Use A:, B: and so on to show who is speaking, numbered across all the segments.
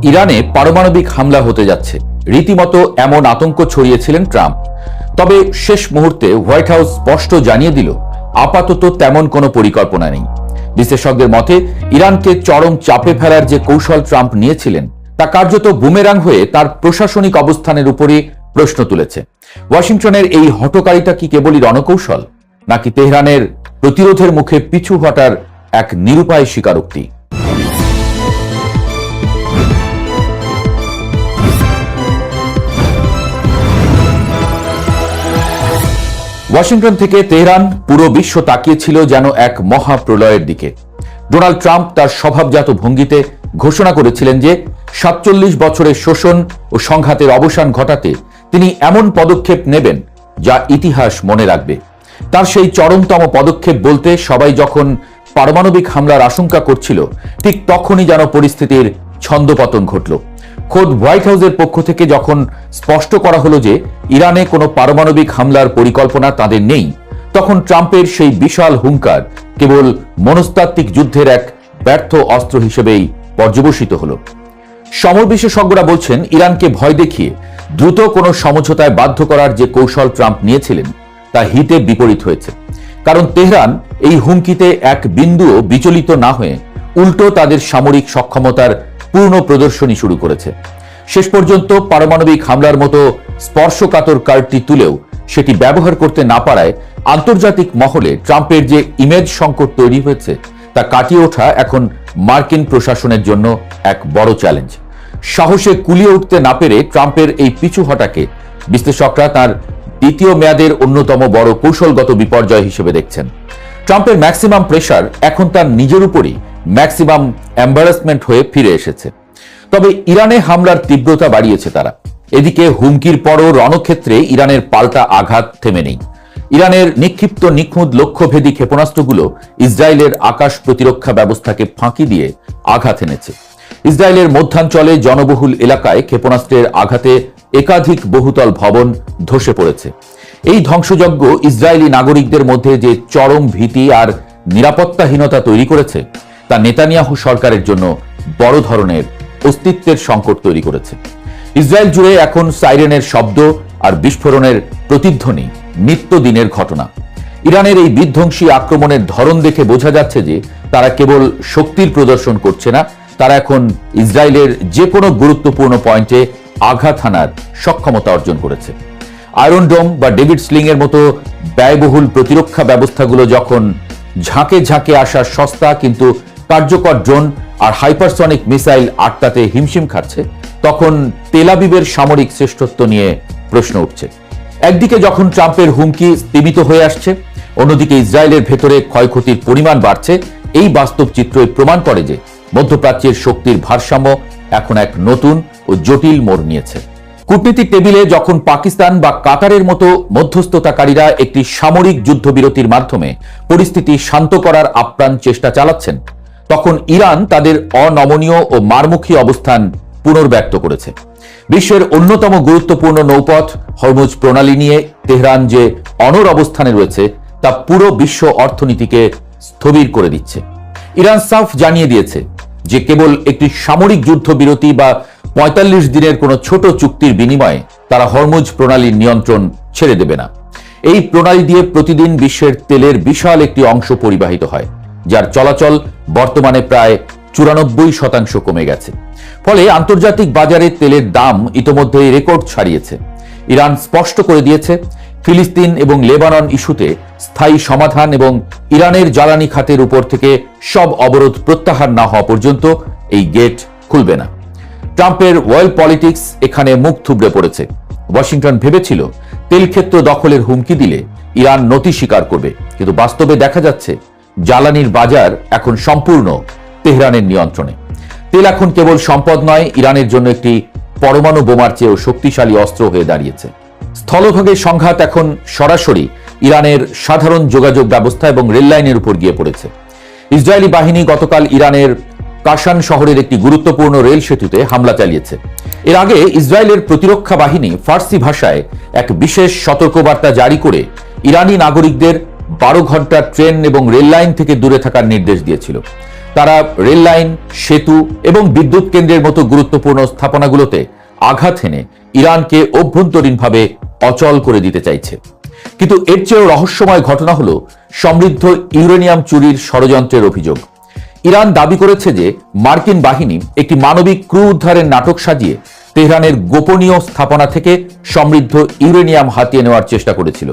A: ইরানে পারমাণবিক হামলা হতে যাচ্ছে, রীতিমতো এমন আতঙ্ক ছড়িয়েছিলেন ট্রাম্প। তবে শেষ মুহূর্তে হোয়াইট হাউস স্পষ্ট জানিয়ে দিল আপাতত তেমন কোনো পরিকল্পনা নেই। বিশেষজ্ঞদের মতে ইরানকে চরম চাপে ফেলার যে কৌশল ট্রাম্প নিয়েছিলেন তা কার্যত বুমেরাং হয়ে তার প্রশাসনিক অবস্থানের উপরে প্রশ্ন তুলেছে। ওয়াশিংটনের এই হঠকারিতা কি কেবলই রণকৌশল, নাকি তেহরানের প্রতিরোধের মুখে পিছু হটার এক নিরুপায় স্বীকারোক্তি? ওয়াশিংটন থেকে তেহরান পুরো বিশ্ব তাকিয়েছিল যেন এক মহাপ্রলয়ের দিকে। ডোনাল্ড ট্রাম্প তার স্বভাবজাত ভঙ্গিতে ঘোষণা করেছিলেন যে ৪৭ বছরের শোষণ ও সংঘাতের অবসান ঘটাতে তিনি এমন পদক্ষেপ নেবেন যা ইতিহাস মনে রাখবে। তার সেই চরমতম পদক্ষেপ বলতে সবাই যখন পারমাণবিক হামলার আশঙ্কা করছিল, ঠিক তখনই যেন পরিস্থিতির ছন্দপতন ঘটল। খোদ হোয়াইট হাউসের পক্ষ থেকে যখন স্পষ্ট করা হলো যে ইরানে কোনো পারমাণবিক হামলার পরিকল্পনা তাদের নেই, তখন ট্রাম্পের সেই বিশাল হুঙ্কার কেবল মনস্তাত্ত্বিক যুদ্ধের এক ব্যর্থ অস্ত্র হিসেবেই পর্যবসিত হলো। সমর বিশেষজ্ঞরা বলছেন, ইরানকে ভয় দেখিয়ে দ্রুত কোনো সমঝোতায় বাধ্য করার যে কৌশল ট্রাম্প নিয়েছিলেন তা হিতে বিপরীত হয়েছে। কারণ তেহরান এই হুমকিতে এক বিন্দুও বিচলিত না হয়ে উল্টো তাদের সামরিক সক্ষমতার পূর্ণ প্রদর্শনী শুরু করেছে। শেষ পর্যন্ত পারমাণবিক হামলার মতো স্পর্শকাতর কার্ডটি তুলেও সেটি ব্যবহার করতে না পারায় আন্তর্জাতিক মহলে ট্রাম্পের যে ইমেজ সংকট তৈরি হয়েছে তা কাটিয়ে ওঠা এখন মার্কিন প্রশাসনের জন্য এক বড় চ্যালেঞ্জ। সাহসে কুলিয়ে উঠতে না পেরে ট্রাম্পের এই পিছু হটাকে বিশ্লেষকরা তার দ্বিতীয় মেয়াদের অন্যতম বড় কৌশলগত বিপর্যয় হিসেবে দেখছেন। ট্রাম্পের ম্যাক্সিমাম প্রেসার এখন তার নিজের উপরই ম্যাক্সিমাম এম্বারাসমেন্ট হয়ে ফিরে এসেছে। তবে ইরানে হামলার তীব্রতা বাড়িয়েছে তারা। এদিকে হুমকির পরও রণক্ষেত্রে ইরানের পাল্টা আঘাত থেমে নেই। ইরানের নিক্ষিপ্ত নিখুঁত লক্ষ্যভেদী ক্ষেপণাস্ত্রগুলো ইসরায়েলের আকাশ প্রতিরক্ষা ব্যবস্থাকে ফাঁকি দিয়ে আঘাত এনেছে। ইসরায়েলের মধ্যাঞ্চলে জনবহুল এলাকায় ক্ষেপণাস্ত্রের আঘাতে একাধিক বহুতল ভবন ধসে পড়েছে। এই ধ্বংসযজ্ঞ ইসরায়েলি নাগরিকদের মধ্যে যে চরম ভীতি আর নিরাপত্তাহীনতা তৈরি করেছে তা নেতানিয়াহু সরকারের জন্য বড় ধরনের অস্তিত্বের সংকট তৈরি করেছে। ইসরায়েল জুড়ে এখন সাইরেনের শব্দ আর বিস্ফোরণের প্রতিধ্বনি নিত্যদিনের ঘটনা। ইরানের এই বিধ্বংসী আক্রমণের ধরন দেখে বোঝা যাচ্ছে যে তারা কেবল শক্তির প্রদর্শন করছে না, তারা এখন ইসরায়েলের যে কোনো গুরুত্বপূর্ণ পয়েন্টে আঘাত হানার সক্ষমতা অর্জন করেছে। আয়রন ডোম বা ডেভিড স্লিং এর মতো ব্যয়বহুল প্রতিরক্ষা ব্যবস্থাগুলো যখন ঝাঁকে ঝাঁকে আসা সস্তা কিন্তু কার্যকর ড্রোন আর হাইপারসনিক মিসাইল আটকাতে হিমশিম খাচ্ছে, তখন তেল আবিবের সামরিক শ্রেষ্ঠত্ব নিয়ে প্রশ্ন উঠছে। একদিকে যখন ট্রাম্পের হুমকি স্তীমিত হয়ে আসছে, অন্যদিকে ইসরায়েলের ভেতরে ক্ষয়ক্ষতির পরিমাণ বাড়ছে। এই বাস্তব চিত্রই প্রমাণ করে যে মধ্যপ্রাচ্যের শক্তির ভারসাম্য এখন এক নতুন ও জটিল মোড় নিয়েছে। কূটনীতিক টেবিলে যখন পাকিস্তান বা কাতারের মতো মধ্যস্থতাকারীরা একটি সামরিক যুদ্ধবিরতির মাধ্যমে পরিস্থিতি শান্ত করার আপ্রাণ চেষ্টা চালাচ্ছেন, তখন ইরান তাদের অনমনীয় ও মারমুখী অবস্থান পুনর্ব্যক্ত করেছে। বিশ্বের অন্যতম গুরুত্বপূর্ণ নৌপথ হরমুজ প্রণালী নিয়ে তেহরান যে অনড় অবস্থানে রয়েছে তা পুরো বিশ্ব অর্থনীতিকে স্থবির করে দিচ্ছে। ইরান সাফ জানিয়ে দিয়েছে যে কেবল একটি সামরিক যুদ্ধবিরতি বা ৪৫ দিনের কোনো ছোট চুক্তির বিনিময়ে তারা হরমুজ প্রণালীর নিয়ন্ত্রণ ছেড়ে দেবে না। এই প্রণালী দিয়ে প্রতিদিন বিশ্বের তেলের বিশাল একটি অংশ পরিবাহিত হয়, যার চলাচল বর্তমানে প্রায় ৯৪% কমে গেছে। ফলে আন্তর্জাতিক বাজারে তেলের দাম ইতোমধ্যেই রেকর্ড ছাড়িয়েছে। ইরান স্পষ্ট করে দিয়েছে, ফিলিস্তিন এবং লেবানন ইস্যুতে স্থায়ী সমাধান এবং ইরানের জ্বালানি খাতের উপর থেকে সব অবরোধ প্রত্যাহার না হওয়া পর্যন্ত এই গেট খুলবে না। ট্রাম্পের ওয়েল পলিটিক্স এখানে মুখ থুবড়ে পড়েছে। ওয়াশিংটন ভেবেছিল তেল ক্ষেত্র দখলের হুমকি দিলে ইরান নতি স্বীকার করবে, কিন্তু বাস্তবে দেখা যাচ্ছে জ্বালানির বাজার এখন সম্পূর্ণ তেহরানের নিয়ন্ত্রণে। তেল এখন কেবল সম্পদ নয়, ইরানের জন্য একটি পরমাণু বোমার চেয়েও শক্তিশালী অস্ত্র হয়ে দাঁড়িয়েছে। স্থলভাগের সংঘাত এখন সরাসরি ইরানের সাধারণ যোগাযোগ ব্যবস্থা এবং রেললাইনের উপর গিয়ে পড়েছে। ইসরায়েলি বাহিনী গতকাল ইরানের কাশান শহরের একটি গুরুত্বপূর্ণ রেল সেতুতে হামলা চালিয়েছে। এর আগে ইসরায়েলের প্রতিরক্ষা বাহিনী ফার্সি ভাষায় এক বিশেষ সতর্কবার্তা জারি করে ইরানি নাগরিকদের 12 ঘন্টা ট্রেন এবং রেল লাইন থেকে দূরে থাকার নির্দেশ দিয়েছিল। তারা রেল লাইন, সেতু এবং বিদ্যুৎ কেন্দ্রের মতো গুরুত্বপূর্ণ স্থাপনাগুলোতে আঘাত হেনে ইরানকে অভ্যন্তরীণভাবে অচল করে দিতে চাইছে। কিন্তু এর চেয়েও রহস্যময় ঘটনা হলো সমৃদ্ধ ইউরেনিয়াম চুরির ষড়যন্ত্রের অভিযোগ। ইরান দাবি করেছে যে মার্কিন বাহিনী একটি মানবিক ক্রু উদ্ধারের নাটক সাজিয়ে তেহরানের গোপনীয় স্থাপনা থেকে সমৃদ্ধ ইউরেনিয়াম হাতিয়ে নেওয়ার চেষ্টা করেছিল।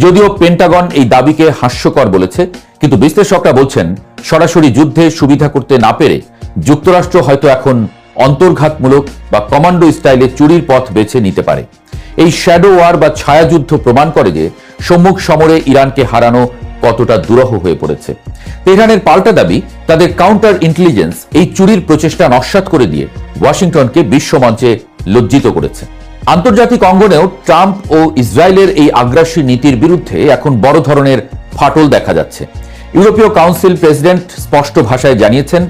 A: যদিও পেন্টাগন এই দাবিকে হাস্যকর বলেছে, কিন্তু বিশ্লেষকরা বলছেন সরাসরি যুদ্ধে সুবিধা করতে না পেরে যুক্তরাষ্ট্র হয়তো এখন অন্তর্ঘাতমূলক বা কমান্ডো স্টাইলে চুরির পথ বেছে নিতে পারে। এই শ্যাডো ওয়ার বা ছায়াযুদ্ধ প্রমাণ করে যে সম্মুখ সমরে ইরানকে হারানো কতটা দুরূহ হয়ে পড়েছে। তেহরানের পাল্টা দাবি, তাদের কাউন্টার ইন্টেলিজেন্স এই চুরির প্রচেষ্টা নস্যাৎ করে দিয়ে ওয়াশিংটনকে বিশ্বমঞ্চে লজ্জিত করেছে। আন্তর্জাতিক অঙ্গনেও ট্রাম্প ও ইসরায়েলের এই আগ্রাসী নীতির বিরুদ্ধে এখন বড় ধরনের ফাটল দেখা যাচ্ছে। ইউরোপীয় কাউন্সিল প্রেসিডেন্ট স্পষ্ট ভাষায় জানিয়েছেন,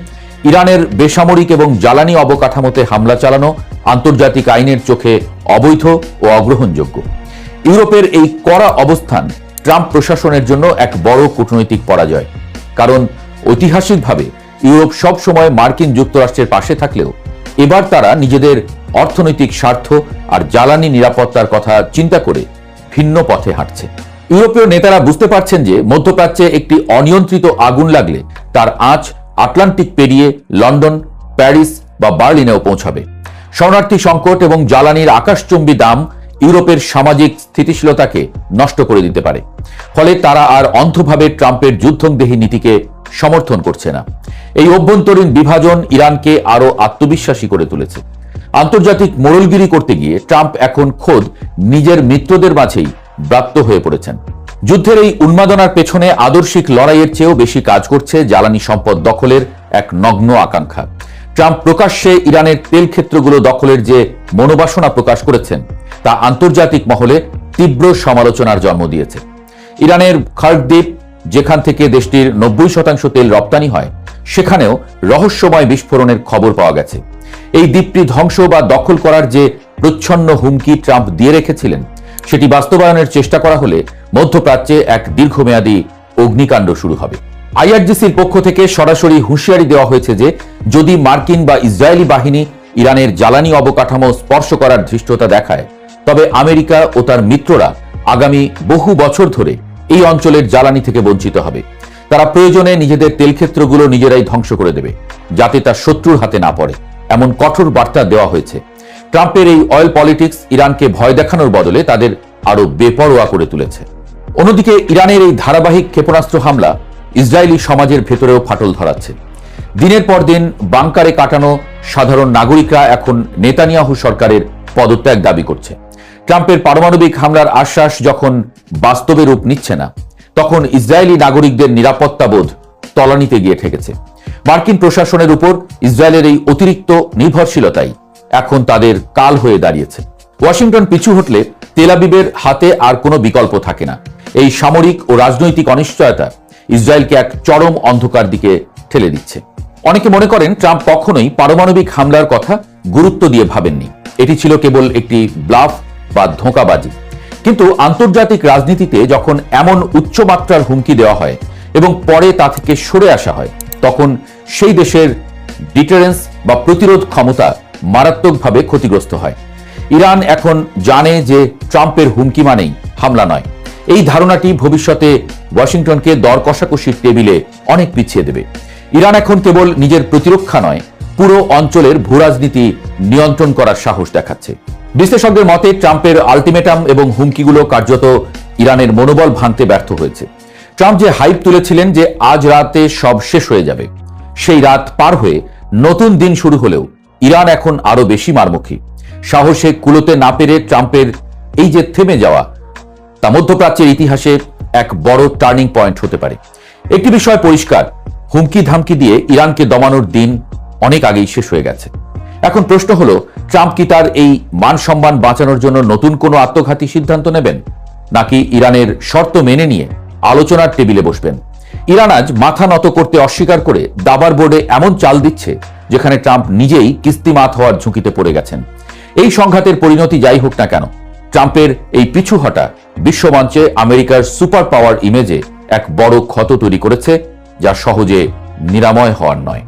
A: ইরানের বেসামরিক এবং জ্বালানি অবকাঠামোতে হামলা চালানো আন্তর্জাতিক আইনের চোখে অবৈধ ও অগ্রহণযোগ্য। ইউরোপের এই কড়া অবস্থান ট্রাম্প প্রশাসনের জন্য এক বড় কূটনৈতিক পরাজয়। কারণ ঐতিহাসিকভাবে ইউরোপ সব সময় মার্কিন যুক্তরাষ্ট্রের পাশে থাকলেও এবার তারা নিজেদের অর্থনৈতিক স্বার্থ আর জ্বালানি নিরাপত্তার কথা চিন্তা করে ভিন্ন পথে হাঁটছে। ইউরোপীয় নেতারা বুঝতে পারছেন যে মধ্যপ্রাচ্যে একটি অনিয়ন্ত্রিত আগুন লাগলে তার আঁচ আটলান্টিক পেরিয়ে লন্ডন, প্যারিস বা বার্লিনেও পৌঁছাবে। শরণার্থী সংকট এবং জ্বালানির আকাশচুম্বী দাম ইউরোপের সামাজিক স্থিতিশীলতাকে নষ্ট করে দিতে পারে। ফলে তারা আর অন্ধভাবে ট্রাম্পের যুদ্ধংদেহী নীতিকে সমর্থন করছে না। এই অভ্যন্তরীণ বিভাজন ইরানকে আরো আত্মবিশ্বাসী করে তুলেছে। আন্তর্জাতিক মোড়লগিরি করতে গিয়ে ট্রাম্প এখন খোদ নিজের মিত্রদের মাঝেই ব্রাত্য হয়ে পড়েছেন। যুদ্ধের এই উন্মাদনার পেছনে আদর্শিক লড়াইয়ের চেয়েও বেশি কাজ করছে জ্বালানি সম্পদ দখলের এক নগ্ন আকাঙ্ক্ষা। ট্রাম্প প্রকাশ্যে ইরানের তেল ক্ষেত্রগুলো দখলের যে মনোবাসনা প্রকাশ করেছেন তা আন্তর্জাতিক মহলে তীব্র সমালোচনার জন্ম দিয়েছে। ইরানের খার্ক দ্বীপ, যেখান থেকে দেশটির 90% তেল রপ্তানি হয়, সেখানেও রহস্যময় বিস্ফোরণের খবর পাওয়া গেছে। এই দ্বীপটি ধ্বংস বা দখল করার যে প্রচ্ছন্ন হুমকি ট্রাম্প দিয়ে রেখেছিলেন, সেটি বাস্তবায়নের চেষ্টা করা হলে মধ্যপ্রাচ্যে এক দীর্ঘমেয়াদী অগ্নিকাণ্ড শুরু হবে। আইআরজিসির পক্ষ থেকে সরাসরি হুঁশিয়ারি দেওয়া হয়েছে যে যদি মার্কিন বা ইসরায়েলি বাহিনী ইরানের জ্বালানি অবকাঠামো স্পর্শ করার ধৃষ্টতা দেখায়, তবে আমেরিকা ও তার মিত্ররা আগামী বহু বছর ধরে এই অঞ্চলের জ্বালানি থেকে বঞ্চিত হবে। তারা প্রয়োজনে নিজেদের তেলক্ষেত্রগুলো নিজেরাই ধ্বংস করে দেবে, যাতে তা শত্রুর হাতে না পড়ে, এমন কঠোর বার্তা দেওয়া হয়েছে। ট্রাম্পের এই অয়েল পলিটিক্স ইরানকে ভয় দেখানোর বদলে তাদের আরো বেপরোয়া করে তুলেছে। অন্যদিকে ইরানের এই ধারাবাহিক ক্ষেপণাস্ত্র হামলা ইসরায়েলি সমাজের ভেতরেও ফাটল ধরাচ্ছে। দিনের পর দিন বাংকারে কাটানো সাধারণ নাগরিকরা এখন নেতানিয়াহু সরকারের পদত্যাগ দাবি করছে। ট্রাম্পের পারমাণবিক হামলার আশ্বাস যখন বাস্তবে রূপ নিচ্ছে না, তখন ইসরায়েলি নাগরিকদের নিরাপত্তা বোধ তলানিতে গিয়ে ঠেকেছে। মার্কিন প্রশাসনের উপর ইসরায়েলের এই অতিরিক্ত নির্ভরশীলতাই এখন তাদের কাল হয়ে দাঁড়িয়েছে। ওয়াশিংটন পিছু হটলে তেল আবিবের হাতে আর কোনো বিকল্প থাকে না। এই সামরিক ও রাজনৈতিক অনিশ্চয়তা ইসরায়েলকে এক চরম অন্ধকার দিকে ঠেলে দিচ্ছে। অনেকে মনে করেন ট্রাম্প কখনোই পারমাণবিক হামলার কথা গুরুত্ব দিয়ে ভাবেননি, এটি ছিল কেবল একটি ব্লাফ বা ধোঁকাবাজি। কিন্তু আন্তর্জাতিক রাজনীতিতে যখন এমন উচ্চমাত্রার হুমকি দেওয়া হয় এবং পরে তা থেকে সরে আসা হয়, তখন সেই দেশের ডিটারেন্স বা প্রতিরোধ ক্ষমতা মারাত্মকভাবে ক্ষতিগ্রস্ত হয়। ইরান এখন জানে যে ট্রাম্পের হুমকি মানেই হামলা নয়। এই ধারণাটি ভবিষ্যতে ওয়াশিংটনকে দর কষাকষির টেবিলে অনেক পিছিয়ে দেবে। ইরান এখন কেবল নিজের প্রতিরক্ষা নয়, পুরো অঞ্চলের ভূরাজনীতি নিয়ন্ত্রণ করার সাহস দেখাচ্ছে। বিশ্লেষকদের মতে ট্রাম্পের আলটিমেটাম এবং হুমকিগুলো কার্যত ইরানের মনোবল ভাঙতে ব্যর্থ হয়েছে। ট্রাম্প যে হাইপ তুলেছিলেন যে আজ রাতে সব শেষ হয়ে যাবে, সেই রাত পার হয়ে নতুন দিন শুরু হলেও ইরান এখন আরো বেশি মারমুখী। সাহসে কুলোতে না পেরে ট্রাম্পের এই যে থেমে যাওয়া, তা মধ্যপ্রাচ্যের ইতিহাসে এক বড় টার্নিং পয়েন্ট হতে পারে। একটি বিষয় পরিষ্কার, হুমকি ধামকি দিয়ে ইরানকে দমানোর দিন অনেক আগেই শেষ হয়ে গেছে। এখন প্রশ্ন হলো, ট্রাম্প কি তার এই মান সম্মান বাঁচানোর জন্য নতুন কোনো আত্মঘাতী সিদ্ধান্ত নেবেন, নাকি ইরানের শর্ত মেনে নিয়ে আলোচনার টেবিলে বসবেন? ইরান আজ মাথা নত করতে অস্বীকার করে দাবার বোর্ডে এমন চাল দিচ্ছে যেখানে ট্রাম্প নিজেই কিস্তিমাত হওয়ার ঝুঁকিতে পড়ে গেছেন। এই সংঘাতের পরিণতি যাই হোক না কেন, ট্রাম্পের এই পিছু হটা বিশ্বমঞ্চে আমেরিকার সুপার পাওয়ার ইমেজে এক বড় ক্ষত তৈরি করেছে, যা সহজে নিরাময় হওয়ার নয়।